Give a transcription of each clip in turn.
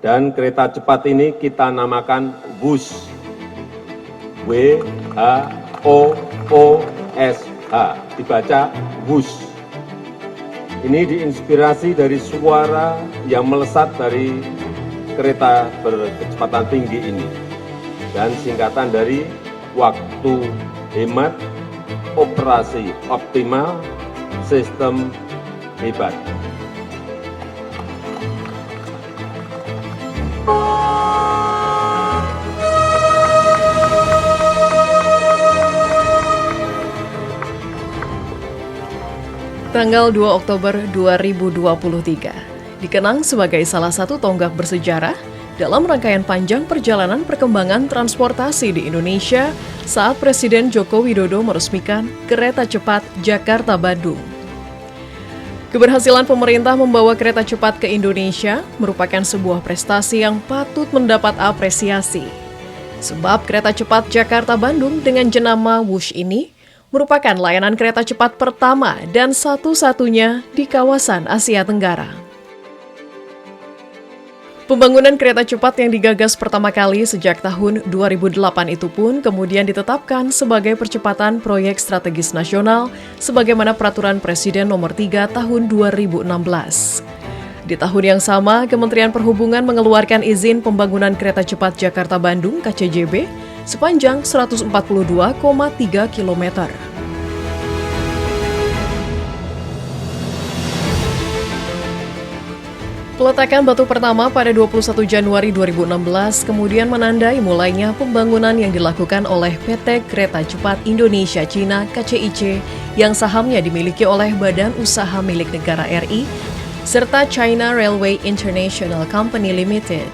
Dan kereta cepat ini kita namakan WUSH, W-H-O-O-S-H, dibaca WUSH. Ini diinspirasi dari suara yang melesat dari kereta berkecepatan tinggi ini, dan singkatan dari waktu hemat, operasi optimal, sistem hebat. Tanggal 2 Oktober 2023 dikenang sebagai salah satu tonggak bersejarah dalam rangkaian panjang perjalanan perkembangan transportasi di Indonesia saat Presiden Joko Widodo meresmikan kereta cepat Jakarta-Bandung. Keberhasilan pemerintah membawa kereta cepat ke Indonesia merupakan sebuah prestasi yang patut mendapat apresiasi. Sebab kereta cepat Jakarta-Bandung dengan jenama WUSH ini merupakan layanan kereta cepat pertama dan satu-satunya di kawasan Asia Tenggara. Pembangunan kereta cepat yang digagas pertama kali sejak tahun 2008 itu pun kemudian ditetapkan sebagai percepatan proyek strategis nasional sebagaimana Peraturan Presiden Nomor 3 Tahun 2016. Di tahun yang sama, Kementerian Perhubungan mengeluarkan izin pembangunan kereta cepat Jakarta-Bandung (KCJB) sepanjang 142,3 km. Peletakan batu pertama pada 21 Januari 2016 kemudian menandai mulainya pembangunan yang dilakukan oleh PT Kereta Cepat Indonesia Cina (KCIC) yang sahamnya dimiliki oleh Badan Usaha Milik Negara RI serta China Railway International Company Limited.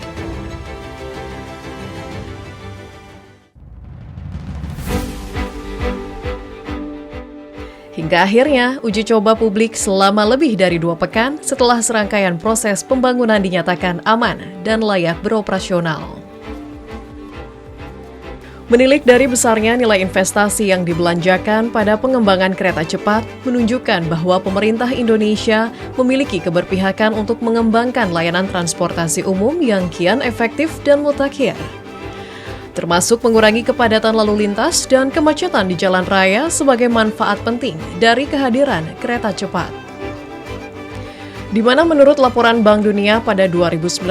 Hingga akhirnya, uji coba publik selama lebih dari 2 pekan setelah serangkaian proses pembangunan dinyatakan aman dan layak beroperasional. Menilik dari besarnya nilai investasi yang dibelanjakan pada pengembangan kereta cepat menunjukkan bahwa pemerintah Indonesia memiliki keberpihakan untuk mengembangkan layanan transportasi umum yang kian efektif dan mutakhir, termasuk mengurangi kepadatan lalu lintas dan kemacetan di jalan raya sebagai manfaat penting dari kehadiran kereta cepat. Di mana menurut laporan Bank Dunia pada 2019,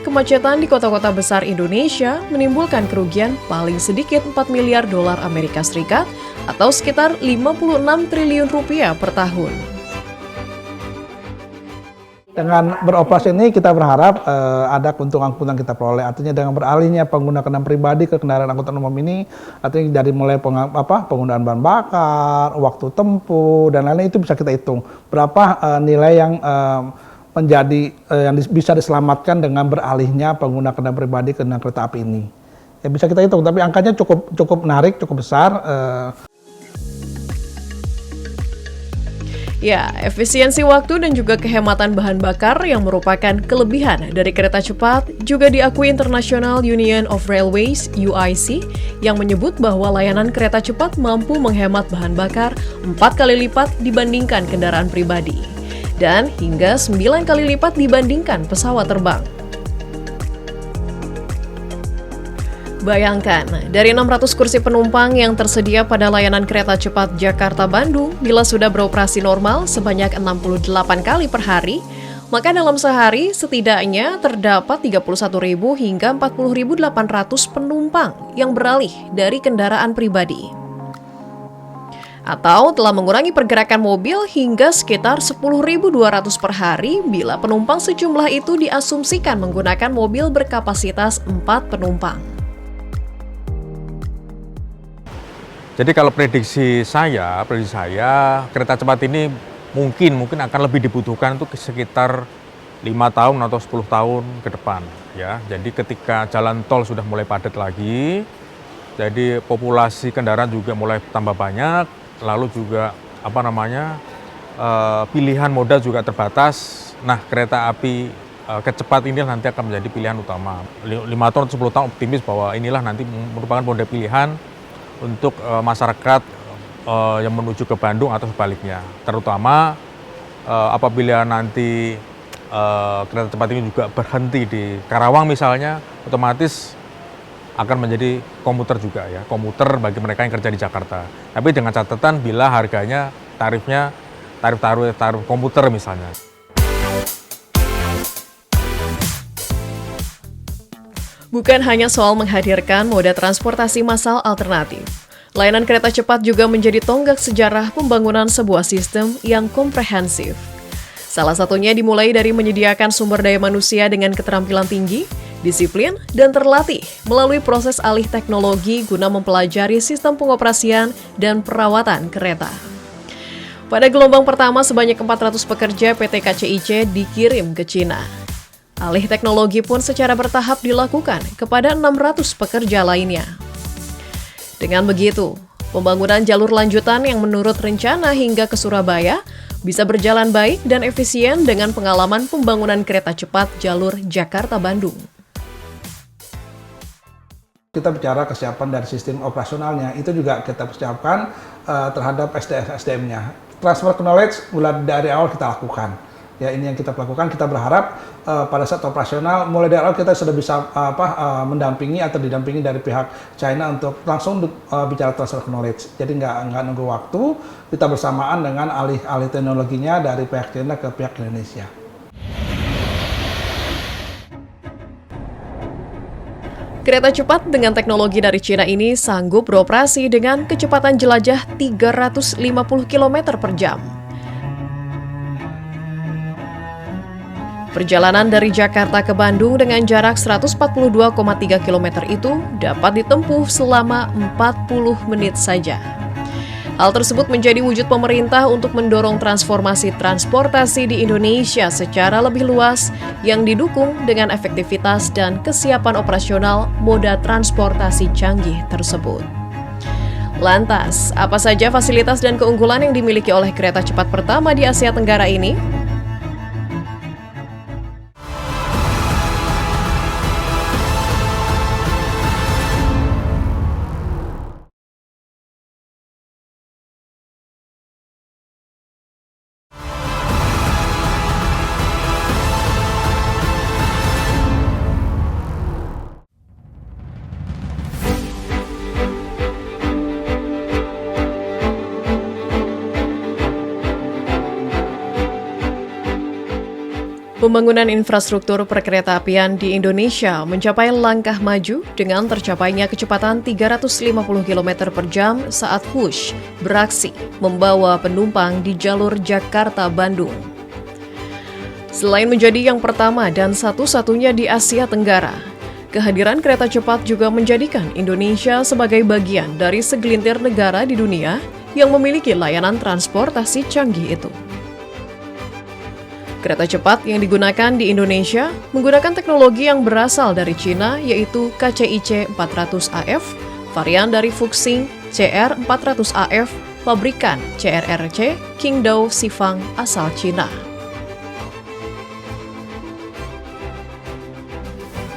kemacetan di kota-kota besar Indonesia menimbulkan kerugian paling sedikit 4 miliar dolar Amerika Serikat atau sekitar 56 triliun rupiah per tahun. Dengan beroperasi ini kita berharap ada keuntungan-keuntungan kita peroleh. Artinya dengan beralihnya pengguna kendaraan pribadi ke kendaraan angkutan umum ini, artinya dari mulai penggunaan bahan bakar, waktu tempuh dan lain-lain itu bisa kita hitung. Berapa nilai yang menjadi yang bisa diselamatkan dengan beralihnya pengguna kendaraan pribadi ke kendaraan kereta api ini. Ya bisa kita hitung, tapi angkanya cukup menarik, cukup besar. Ya, efisiensi waktu dan juga kehematan bahan bakar yang merupakan kelebihan dari kereta cepat juga diakui International Union of Railways (UIC) yang menyebut bahwa layanan kereta cepat mampu menghemat bahan bakar 4 kali lipat dibandingkan kendaraan pribadi dan hingga 9 kali lipat dibandingkan pesawat terbang. Bayangkan, dari 600 kursi penumpang yang tersedia pada layanan kereta cepat Jakarta-Bandung, bila sudah beroperasi normal sebanyak 68 kali per hari, maka dalam sehari setidaknya terdapat 31.000 hingga 40.800 penumpang yang beralih dari kendaraan pribadi. Atau telah mengurangi pergerakan mobil hingga sekitar 10.200 per hari bila penumpang sejumlah itu diasumsikan menggunakan mobil berkapasitas 4 penumpang. Jadi kalau prediksi saya kereta cepat ini mungkin akan lebih dibutuhkan untuk sekitar 5 tahun atau 10 tahun ke depan ya. Jadi ketika jalan tol sudah mulai padat lagi, jadi populasi kendaraan juga mulai tambah banyak, lalu juga pilihan moda juga terbatas. Nah, kereta api kecepat ini nanti akan menjadi pilihan utama. 5 tahun atau 10 tahun optimis bahwa inilah nanti merupakan moda pilihan untuk masyarakat yang menuju ke Bandung atau sebaliknya, terutama apabila nanti kereta cepat ini juga berhenti di Karawang misalnya, otomatis akan menjadi komuter juga ya, komuter bagi mereka yang kerja di Jakarta. Tapi dengan catatan bila harganya tarifnya tarif komuter misalnya. Bukan hanya soal menghadirkan moda transportasi massal alternatif, layanan kereta cepat juga menjadi tonggak sejarah pembangunan sebuah sistem yang komprehensif. Salah satunya dimulai dari menyediakan sumber daya manusia dengan keterampilan tinggi, disiplin, dan terlatih melalui proses alih teknologi guna mempelajari sistem pengoperasian dan perawatan kereta. Pada gelombang pertama, sebanyak 400 pekerja PT KCIC dikirim ke Cina. Alih teknologi pun secara bertahap dilakukan kepada 600 pekerja lainnya. Dengan begitu, pembangunan jalur lanjutan yang menurut rencana hingga ke Surabaya bisa berjalan baik dan efisien dengan pengalaman pembangunan kereta cepat jalur Jakarta-Bandung. Kita bicara kesiapan dari sistem operasionalnya, itu juga kita persiapkan terhadap SDM-nya. Transfer knowledge mulai dari awal kita lakukan. Ya, ini yang kita lakukan. Kita berharap pada saat operasional mulai dari awal kita sudah bisa mendampingi atau didampingi dari pihak China untuk langsung bicara transfer knowledge. Jadi nggak nunggu waktu, kita bersamaan dengan alih teknologinya dari pihak China ke pihak Indonesia. Kereta cepat dengan teknologi dari Cina ini sanggup beroperasi dengan kecepatan jelajah 350 km per jam. Perjalanan dari Jakarta ke Bandung dengan jarak 142,3 km itu dapat ditempuh selama 40 menit saja. Hal tersebut menjadi wujud pemerintah untuk mendorong transformasi transportasi di Indonesia secara lebih luas yang didukung dengan efektivitas dan kesiapan operasional moda transportasi canggih tersebut. Lantas, apa saja fasilitas dan keunggulan yang dimiliki oleh kereta cepat pertama di Asia Tenggara ini? Pembangunan infrastruktur perkeretaapian di Indonesia mencapai langkah maju dengan tercapainya kecepatan 350 km per jam saat Wush beraksi membawa penumpang di jalur Jakarta-Bandung. Selain menjadi yang pertama dan satu-satunya di Asia Tenggara, kehadiran kereta cepat juga menjadikan Indonesia sebagai bagian dari segelintir negara di dunia yang memiliki layanan transportasi canggih itu. Kereta cepat yang digunakan di Indonesia menggunakan teknologi yang berasal dari Cina, yaitu KCIC 400AF, varian dari Fuxing CR 400AF, pabrikan CRRC Qingdao Xifang asal Cina.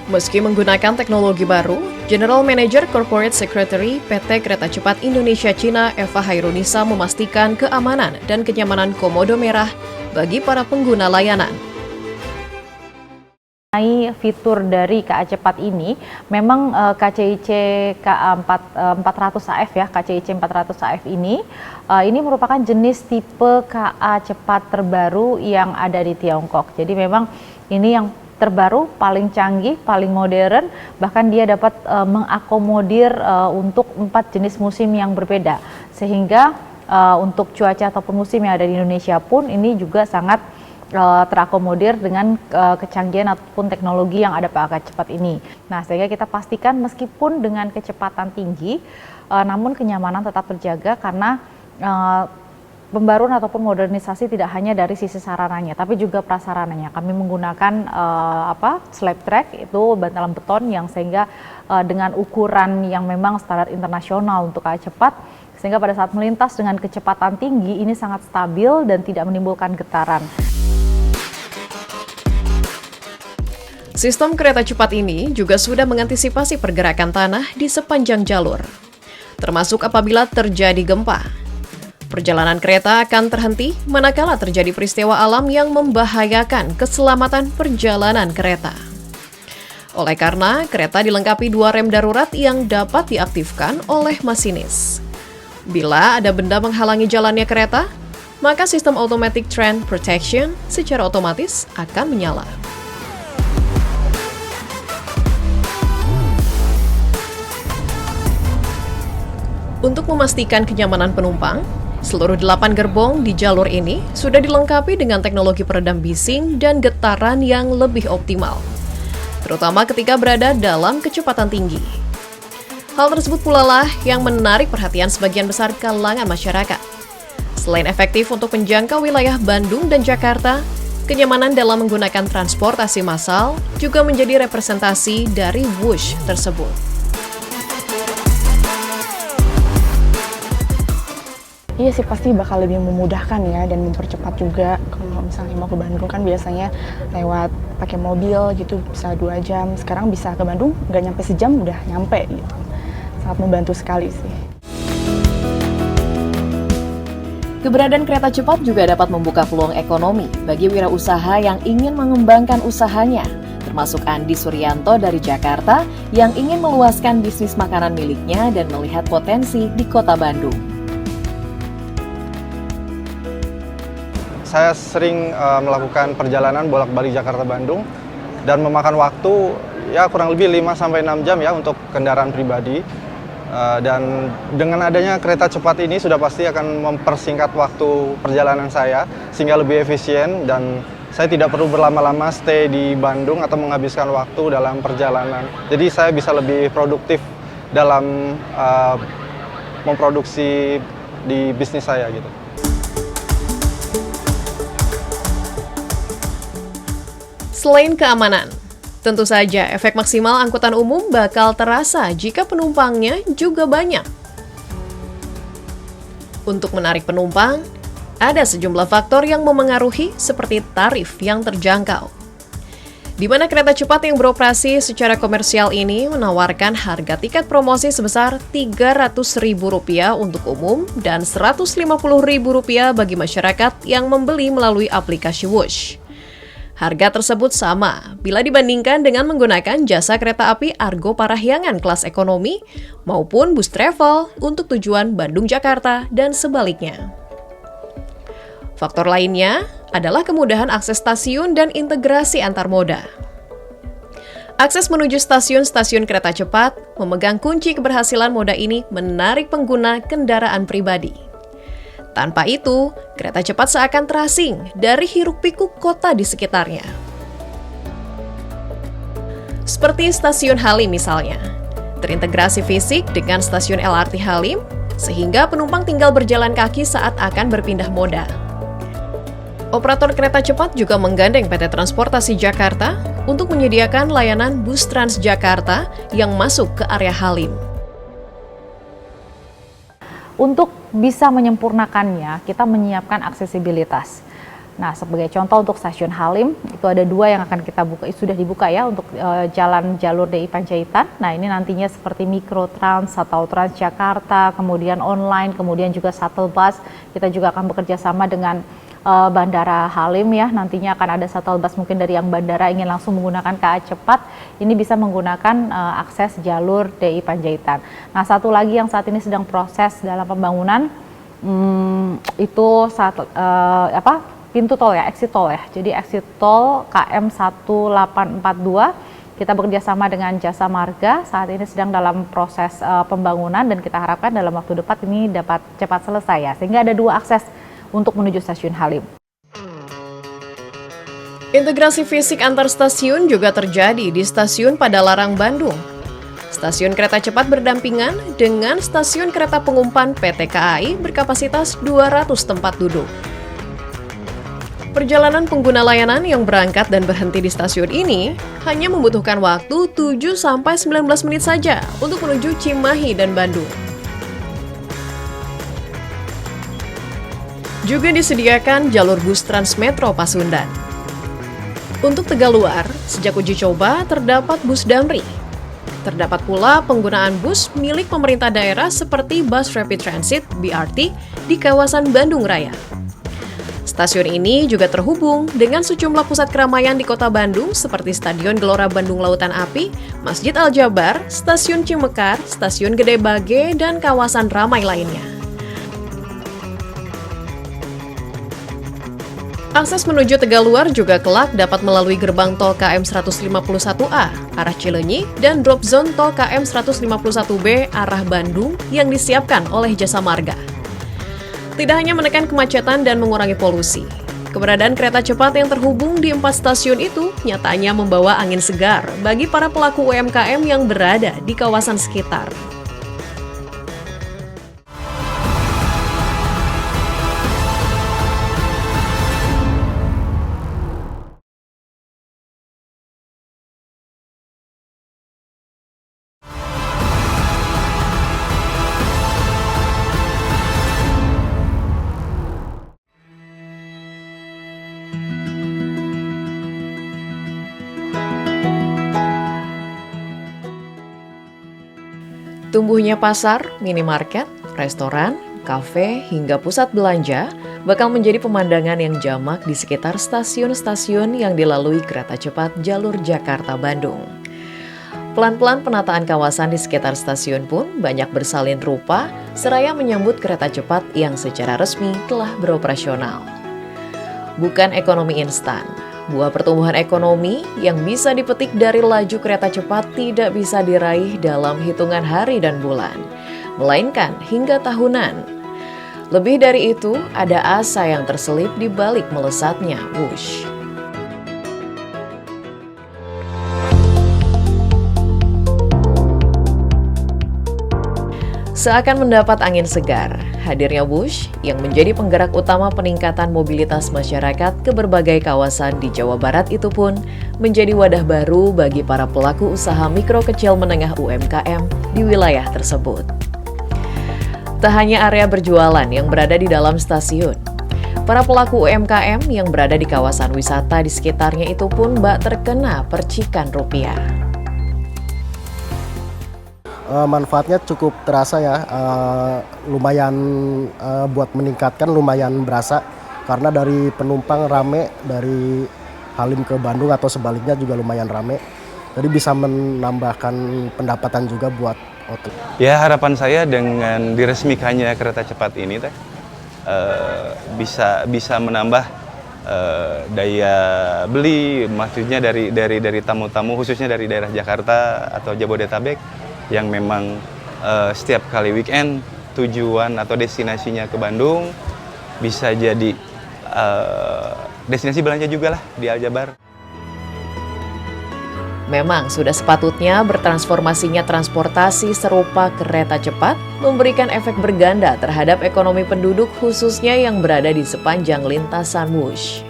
Meski menggunakan teknologi baru, General Manager Corporate Secretary PT Kereta Cepat Indonesia Cina Eva Hairunisa memastikan keamanan dan kenyamanan komodo merah bagi para pengguna layanan. Fitur dari KA Cepat ini memang KCIC KA 400AF ya, KCIC 400AF ini merupakan jenis tipe KA Cepat terbaru yang ada di Tiongkok. Jadi memang ini yang terbaru, paling canggih, paling modern, bahkan dia dapat mengakomodir untuk 4 jenis musim yang berbeda. Sehingga untuk cuaca ataupun musim yang ada di Indonesia pun ini juga sangat terakomodir dengan kecanggihan ataupun teknologi yang ada pada KA Cepat ini. Nah, sehingga kita pastikan meskipun dengan kecepatan tinggi, namun kenyamanan tetap terjaga karena pembaruan ataupun modernisasi tidak hanya dari sisi sarananya, tapi juga prasarananya. Kami menggunakan slab track, itu bantalan beton yang sehingga dengan ukuran yang memang standar internasional untuk KA Cepat, sehingga pada saat melintas dengan kecepatan tinggi ini sangat stabil dan tidak menimbulkan getaran. Sistem kereta cepat ini juga sudah mengantisipasi pergerakan tanah di sepanjang jalur, termasuk apabila terjadi gempa. Perjalanan kereta akan terhenti manakala terjadi peristiwa alam yang membahayakan keselamatan perjalanan kereta. Oleh karena kereta dilengkapi 2 rem darurat yang dapat diaktifkan oleh masinis. Bila ada benda menghalangi jalannya kereta, maka sistem automatic train protection secara otomatis akan menyala. Untuk memastikan kenyamanan penumpang, seluruh 8 gerbong di jalur ini sudah dilengkapi dengan teknologi peredam bising dan getaran yang lebih optimal, terutama ketika berada dalam kecepatan tinggi. Hal tersebut pula lah yang menarik perhatian sebagian besar kalangan masyarakat. Selain efektif untuk menjangkau wilayah Bandung dan Jakarta, kenyamanan dalam menggunakan transportasi massal juga menjadi representasi dari Wush tersebut. Iya sih, pasti bakal lebih memudahkan ya dan mempercepat juga. Kalau misalnya mau ke Bandung kan biasanya lewat pakai mobil gitu bisa 2 jam. Sekarang bisa ke Bandung nggak nyampe sejam udah nyampe gitu. Sangat membantu sekali sih. Keberadaan kereta cepat juga dapat membuka peluang ekonomi bagi wirausaha yang ingin mengembangkan usahanya, termasuk Andi Suryanto dari Jakarta yang ingin meluaskan bisnis makanan miliknya dan melihat potensi di kota Bandung. Saya sering melakukan perjalanan bolak-balik Jakarta-Bandung dan memakan waktu ya kurang lebih 5-6 jam ya untuk kendaraan pribadi. Dan dengan adanya kereta cepat ini sudah pasti akan mempersingkat waktu perjalanan saya sehingga lebih efisien dan saya tidak perlu berlama-lama stay di Bandung atau menghabiskan waktu dalam perjalanan. Jadi saya bisa lebih produktif dalam memproduksi di bisnis saya gitu. Selain keamanan, tentu saja efek maksimal angkutan umum bakal terasa jika penumpangnya juga banyak. Untuk menarik penumpang, ada sejumlah faktor yang memengaruhi seperti tarif yang terjangkau. Di mana kereta cepat yang beroperasi secara komersial ini menawarkan harga tiket promosi sebesar Rp300.000 untuk umum dan Rp150.000 bagi masyarakat yang membeli melalui aplikasi Wush. Harga tersebut sama bila dibandingkan dengan menggunakan jasa kereta api Argo Parahyangan kelas ekonomi maupun bus travel untuk tujuan Bandung-Jakarta dan sebaliknya. Faktor lainnya adalah kemudahan akses stasiun dan integrasi antar moda. Akses menuju stasiun-stasiun kereta cepat memegang kunci keberhasilan moda ini menarik pengguna kendaraan pribadi. Tanpa itu, kereta cepat seakan terasing dari hiruk-pikuk kota di sekitarnya. Seperti stasiun Halim misalnya, terintegrasi fisik dengan stasiun LRT Halim, sehingga penumpang tinggal berjalan kaki saat akan berpindah moda. Operator kereta cepat juga menggandeng PT Transportasi Jakarta untuk menyediakan layanan bus Transjakarta yang masuk ke area Halim. Untuk bisa menyempurnakannya, kita menyiapkan aksesibilitas. Nah, sebagai contoh untuk stasiun Halim, itu ada 2 yang akan kita buka, sudah dibuka ya untuk jalan jalur DI Panjaitan. Nah, ini nantinya seperti Mikrotrans atau Transjakarta, kemudian online, kemudian juga shuttle bus. Kita juga akan bekerja sama dengan Bandara Halim ya, nantinya akan ada shuttle bus mungkin dari yang bandara ingin langsung menggunakan KA cepat, ini bisa menggunakan akses jalur DI Panjaitan. Nah, satu lagi yang saat ini sedang proses dalam pembangunan itu pintu tol ya, exit tol ya. Jadi exit tol KM 1842 kita bekerja sama dengan Jasa Marga, saat ini sedang dalam proses pembangunan dan kita harapkan dalam waktu dekat ini dapat cepat selesai ya, sehingga ada 2 akses untuk menuju stasiun Halim. Integrasi fisik antar stasiun juga terjadi di stasiun Padalarang, Bandung. Stasiun kereta cepat berdampingan dengan stasiun kereta pengumpan PT KAI berkapasitas 200 tempat duduk. Perjalanan pengguna layanan yang berangkat dan berhenti di stasiun ini hanya membutuhkan waktu 7-19 menit saja untuk menuju Cimahi dan Bandung. Juga disediakan jalur bus Transmetro Pasundan. Untuk Tegaluar, sejak uji coba terdapat bus Damri. Terdapat pula penggunaan bus milik pemerintah daerah seperti Bus Rapid Transit (BRT) di kawasan Bandung Raya. Stasiun ini juga terhubung dengan sejumlah pusat keramaian di kota Bandung seperti Stadion Gelora Bandung Lautan Api, Masjid Al-Jabar, Stasiun Cimekar, Stasiun Gede Bage, dan kawasan ramai lainnya. Akses menuju Tegaluar juga kelak dapat melalui gerbang tol KM 151A arah Cileunyi dan drop zone tol KM 151B arah Bandung yang disiapkan oleh Jasa Marga. Tidak hanya menekan kemacetan dan mengurangi polusi, keberadaan kereta cepat yang terhubung di 4 stasiun itu nyatanya membawa angin segar bagi para pelaku UMKM yang berada di kawasan sekitar. Tumbuhnya pasar, minimarket, restoran, kafe, hingga pusat belanja bakal menjadi pemandangan yang jamak di sekitar stasiun-stasiun yang dilalui kereta cepat jalur Jakarta-Bandung. Pelan-pelan penataan kawasan di sekitar stasiun pun banyak bersalin rupa, seraya menyambut kereta cepat yang secara resmi telah beroperasional. Bukan ekonomi instan, buah pertumbuhan ekonomi yang bisa dipetik dari laju kereta cepat tidak bisa diraih dalam hitungan hari dan bulan, melainkan hingga tahunan. Lebih dari itu, ada asa yang terselip di balik melesatnya Wush. Seakan mendapat angin segar, hadirnya Wush yang menjadi penggerak utama peningkatan mobilitas masyarakat ke berbagai kawasan di Jawa Barat itu pun menjadi wadah baru bagi para pelaku usaha mikro kecil menengah UMKM di wilayah tersebut. Tak hanya area berjualan yang berada di dalam stasiun, para pelaku UMKM yang berada di kawasan wisata di sekitarnya itu pun bak terkena percikan rupiah. Manfaatnya cukup terasa ya, lumayan buat meningkatkan, lumayan berasa karena dari penumpang rame dari Halim ke Bandung atau sebaliknya juga lumayan rame, jadi bisa menambahkan pendapatan juga buat OTO. Ya, harapan saya dengan diresmikannya kereta cepat ini bisa menambah daya beli, maksudnya dari tamu-tamu khususnya dari daerah Jakarta atau Jabodetabek yang memang setiap kali weekend tujuan atau destinasinya ke Bandung bisa jadi destinasi belanja juga lah di Al-Jabar. Memang sudah sepatutnya bertransformasinya transportasi serupa kereta cepat memberikan efek berganda terhadap ekonomi penduduk khususnya yang berada di sepanjang lintasan Wush.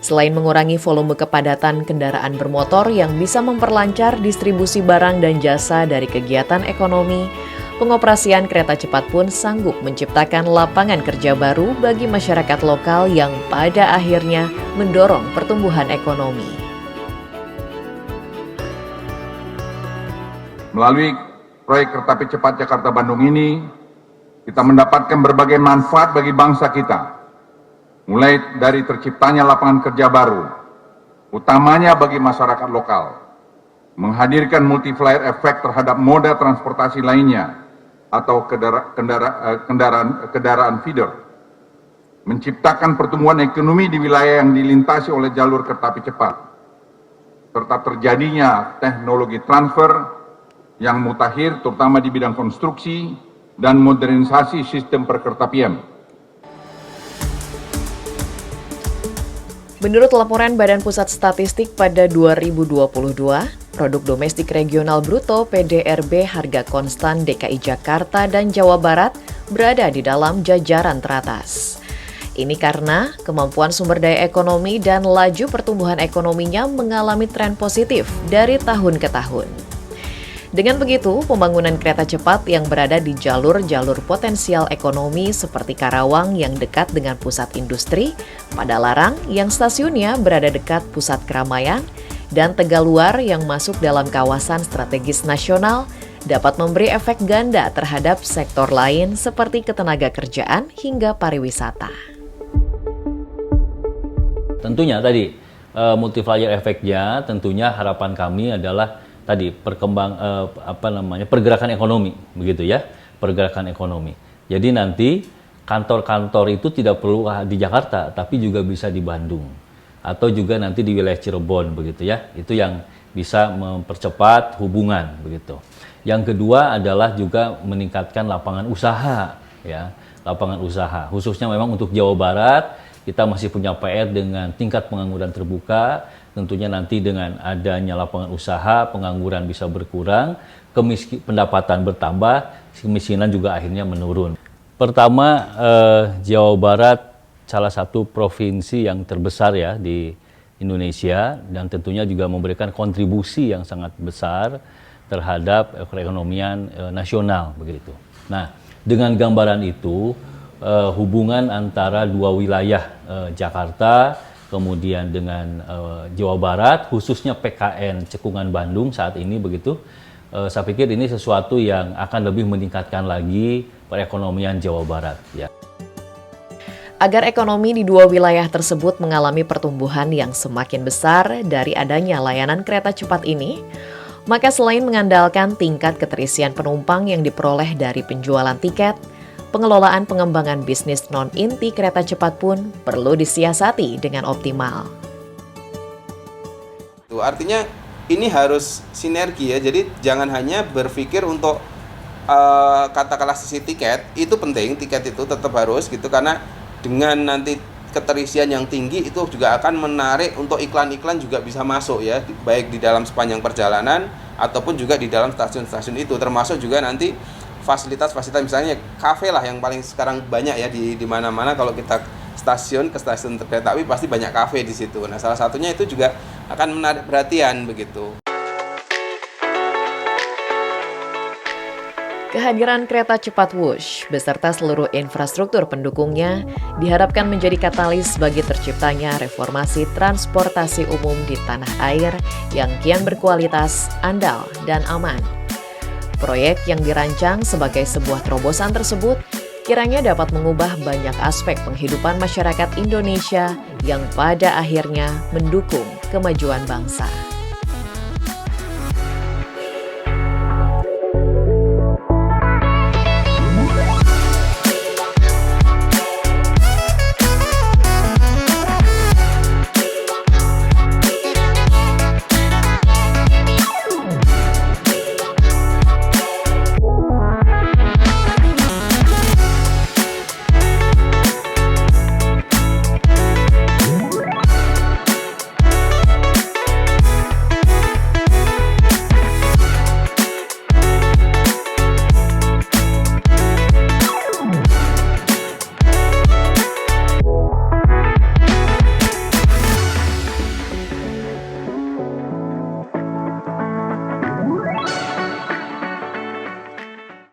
Selain mengurangi volume kepadatan kendaraan bermotor yang bisa memperlancar distribusi barang dan jasa dari kegiatan ekonomi, pengoperasian kereta cepat pun sanggup menciptakan lapangan kerja baru bagi masyarakat lokal yang pada akhirnya mendorong pertumbuhan ekonomi. Melalui proyek kereta api cepat Jakarta-Bandung ini, kita mendapatkan berbagai manfaat bagi bangsa kita. Mulai dari terciptanya lapangan kerja baru, utamanya bagi masyarakat lokal, menghadirkan multiplier efek terhadap moda transportasi lainnya atau kendaraan feeder, menciptakan pertumbuhan ekonomi di wilayah yang dilintasi oleh jalur kereta api cepat, serta terjadinya teknologi transfer yang mutakhir terutama di bidang konstruksi dan modernisasi sistem perkeretaapian. Menurut laporan Badan Pusat Statistik pada 2022, produk domestik regional bruto PDRB harga konstan DKI Jakarta dan Jawa Barat berada di dalam jajaran teratas. Ini karena kemampuan sumber daya ekonomi dan laju pertumbuhan ekonominya mengalami tren positif dari tahun ke tahun. Dengan begitu, pembangunan kereta cepat yang berada di jalur-jalur potensial ekonomi seperti Karawang yang dekat dengan pusat industri, Padalarang yang stasiunnya berada dekat pusat keramaian, dan Tegaluar yang masuk dalam kawasan strategis nasional dapat memberi efek ganda terhadap sektor lain seperti ketenagakerjaan hingga pariwisata. Tentunya tadi multiplier efeknya, tentunya harapan kami adalah tadi pergerakan ekonomi, begitu ya, pergerakan ekonomi. Jadi nanti kantor-kantor itu tidak perlu di Jakarta, tapi juga bisa di Bandung atau juga nanti di wilayah Cirebon, begitu ya. Itu yang bisa mempercepat hubungan, begitu. Yang kedua adalah juga meningkatkan lapangan usaha, ya, lapangan usaha. Khususnya memang untuk Jawa Barat, kita masih punya PR dengan tingkat pengangguran terbuka. Tentunya nanti dengan adanya lapangan usaha, pengangguran bisa berkurang, pendapatan bertambah, kemiskinan juga akhirnya menurun. Pertama, Jawa Barat salah satu provinsi yang terbesar ya di Indonesia dan tentunya juga memberikan kontribusi yang sangat besar terhadap perekonomian nasional begitu. Nah, dengan gambaran itu hubungan antara dua wilayah Jakarta kemudian dengan Jawa Barat khususnya PKN Cekungan Bandung saat ini begitu, saya pikir ini sesuatu yang akan lebih meningkatkan lagi perekonomian Jawa Barat ya. Agar ekonomi di dua wilayah tersebut mengalami pertumbuhan yang semakin besar dari adanya layanan kereta cepat ini, maka selain mengandalkan tingkat keterisian penumpang yang diperoleh dari penjualan tiket, pengelolaan pengembangan bisnis non-inti kereta cepat pun perlu disiasati dengan optimal. Artinya ini harus sinergi ya, jadi jangan hanya berpikir untuk katakanlah sisi tiket, itu penting, tiket itu tetap harus gitu, karena dengan nanti keterisian yang tinggi itu juga akan menarik untuk iklan-iklan juga bisa masuk ya, baik di dalam sepanjang perjalanan ataupun juga di dalam stasiun-stasiun itu, termasuk juga nanti fasilitas-fasilitas misalnya kafe lah yang paling sekarang banyak ya di mana-mana. Kalau kita ke stasiun kereta api pasti banyak kafe di situ. Nah, salah satunya itu juga akan menarik perhatian begitu. Kehadiran kereta cepat Wush beserta seluruh infrastruktur pendukungnya diharapkan menjadi katalis bagi terciptanya reformasi transportasi umum di tanah air yang kian berkualitas, andal, dan aman. Proyek yang dirancang sebagai sebuah terobosan tersebut kiranya dapat mengubah banyak aspek penghidupan masyarakat Indonesia yang pada akhirnya mendukung kemajuan bangsa.